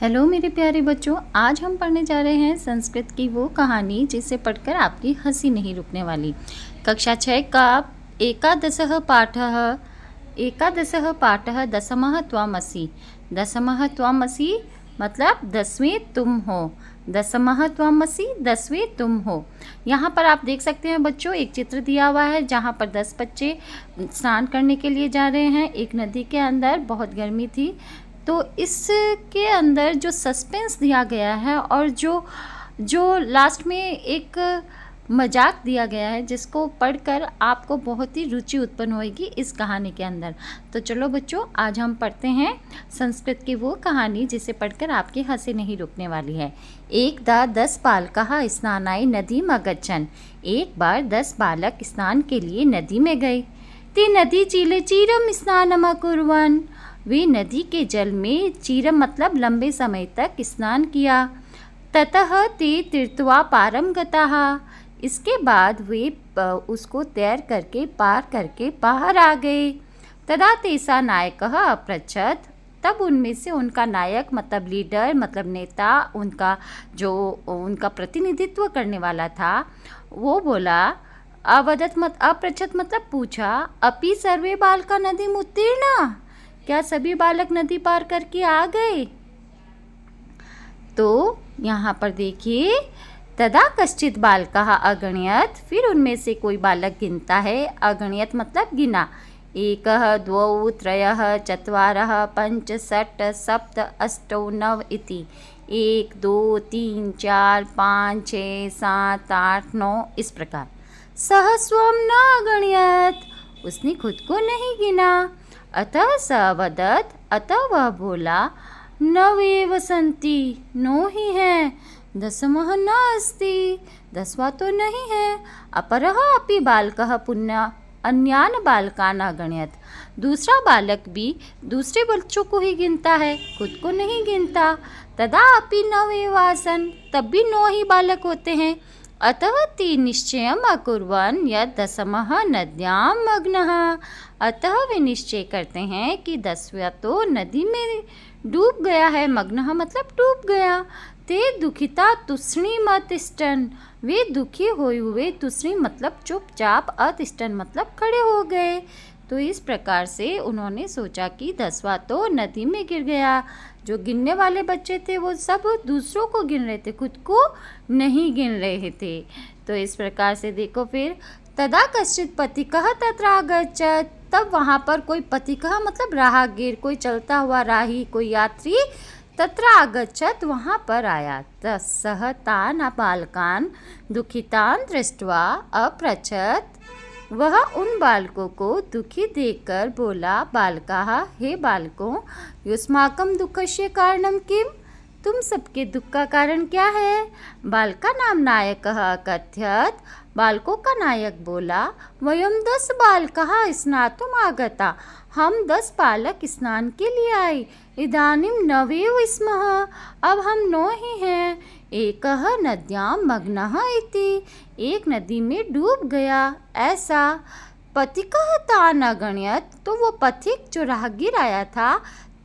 Hello मेरे प्यारे बच्चों, आज हम पढ़ने जा रहे हैं संस्कृत की वो कहानी जिसे पढ़कर आपकी हंसी नहीं रुकने वाली। कक्षा 6 का एकादशः पाठः दशमः त्वमसि। दशमः त्वमसि मतलब 10वें तुम हो। दशमः त्वमसि 10वें तुम हो। यहाँ पर आप देख सकते हैं बच्चों, एक चित्र दिया हुआ है जहाँ पर 10 बच्चे स्नान करने के लिए जा रहे हैं एक नदी के अंदर। बहुत गर्मी थी, तो इसके अंदर जो सस्पेंस दिया गया है और जो जो लास्ट में एक मजाक दिया गया है जिसको पढ़कर आपको बहुत ही रुचि उत्पन्न होगी इस कहानी के अंदर। तो चलो बच्चों, आज हम पढ़ते हैं संस्कृत की वो कहानी जिसे पढ़कर आपकी हंसी नहीं रुकने वाली है। एकदा 10 बालकाः स्नानाय नदीम् अगच्छन्। एक बार 10 बालक स्नान के लिए नदी में गए। ते नदी चीले चिरं स्नानम् अकुर्वन्। वे नदी के जल में चिरम मतलब लंबे समय तक स्नान किया। ततः ते तीर्त्वा पारं गताः। इसके बाद वे उसको तैर करके पार करके बाहर आ गए। तदा तेषां नायकः अपृच्छत्। तब उनमें से उनका नायक मतलब लीडर मतलब नेता, उनका प्रतिनिधित्व करने वाला था, वो बोला, अपृच्छत् मतलब पूछा, अपि सर्वे बालका नदीम् उत्तीर्णा। क्या सभी बालक नदी पार करके आ गए? तो यहाँ पर देखिए, तदा कश्चित् बालकः अगणयत्। फिर उनमें से कोई बालक गिनता है। अगणयत् मतलब गिना। एकः द्वौ त्रयः चत्वारः पञ्च षट् सप्त अष्टौ नव इति। 1 2 3 4 5 6 7 8 9 इस प्रकार। सः स्वं न अगणयत्। उसने खुद को नहीं गिना। अतः स अवदत्। अतः वह बोला, नवेव सन्ति, 9 ही हैं। दशमः न अस्ति, 10वां तो नहीं है। अपरः अपि बालकः पुनः अन्यान् बालकान् अगणयत्। दूसरा बालक भी दूसरे बच्चों को ही गिनता है, खुद को नहीं गिनता। तदा अपि नवेव आसन्, तब भी 9 ही बालक होते हैं। अतः ते निश्चयम् अकुर्वन् यत् दशमः नद्यां मग्नः। अतः वे निश्चय करते हैं कि 10वां तो नदी में डूब गया है। मग्नः मतलब डूब गया। ते दुखिता तुष्णीम् अतिष्ठन्। वे दुखी हुए हुए, तुष्णी मतलब चुपचाप, अतिष्ठन् मतलब खड़े हो गए। तो इस प्रकार से उन्होंने सोचा कि 10वां तो नदी में गिर गया। जो गिनने वाले बच्चे थे वो सब दूसरों को गिन रहे थे, खुद को नहीं गिन रहे थे। तो इस प्रकार से देखो, फिर तदा कश्चित् पथिकः तत्र आगच्छत्। तब वहाँ पर कोई पथिकः मतलब राहगीर, कोई चलता हुआ राही, कोई यात्री, तत्र आगच्छत् वहाँ पर आया। सः तान् बालकान् दुखितान् दृष्ट्वा अपृच्छत्। वह उन बालकों को दुखी देखकर बोला, बालकाः, हे बालकों, युष्माकं दुःखस्य कारणं किम्? तुम सबके दुख का कारण क्या है? बालका नाम नायकः अकथयत्। बालकों का नायक बोला, वयं 10 बालकाः स्नातुम् आगता। हम 10 बालक स्नान के लिए आए। इदानीं नवेव स्मः। अब हम 9 ही हैं। एकः नद्यां मग्नः इति। एक नदी में डूब गया, ऐसा। पथिकः तान् अगणयत्। तो वो पथिक जो राहगीर आया था,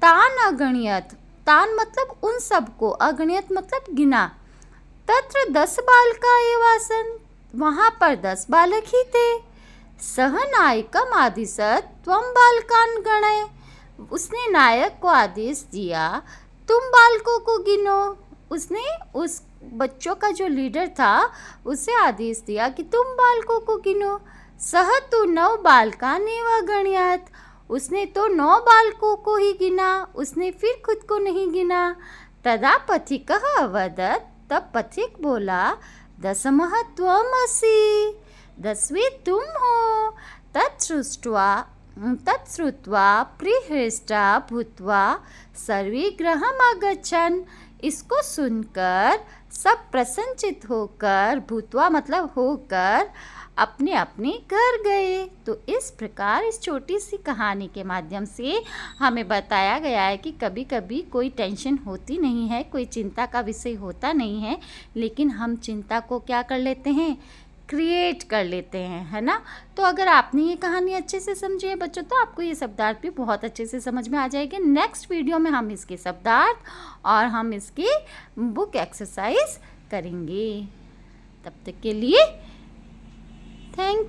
तान् अगणयत्। तान् मतलब उन सबको, अगणयत् मतलब गिना। तत्र 10 बालका एव आसन्। वहाँ पर 10 बालक ही थे। सः नायकम् आदिशत् त्वं बालकान् गणय। उसने नायक को आदेश दिया, तुम बालकों को गिनो। उसने उस बच्चों का जो लीडर था उसे आदेश दिया कि तुम बालकों को गिनो। सः तु 9 बालकान् एव अगणयत्। उसने तो 9 बालकों को ही गिना, उसने फिर खुद को नहीं गिना। तदा पथिकः अवदत्। तब पथिक बोला, दशमः त्वमसि, 10वें तुम हो। तत्श्रुत्वा प्रीहृष्टा भूत्वा सर्वे गृहम् अगच्छन्। इसको सुनकर सब प्रसन्नचित्त होकर, भूत्वा मतलब होकर, अपने अपने घर गए। तो इस प्रकार इस छोटी सी कहानी के माध्यम से हमें बताया गया है कि कभी कभी कोई टेंशन होती नहीं है, कोई चिंता का विषय होता नहीं है, लेकिन हम चिंता को क्या कर लेते हैं, क्रिएट कर लेते हैं, है ना। तो अगर आपने ये कहानी अच्छे से समझी है बच्चों, तो आपको ये शब्दार्थ भी बहुत अच्छे से समझ में आ जाएगी। नेक्स्ट वीडियो में हम इसके शब्दार्थ और हम इसकी बुक एक्सरसाइज करेंगे। तब तक के लिए थैंक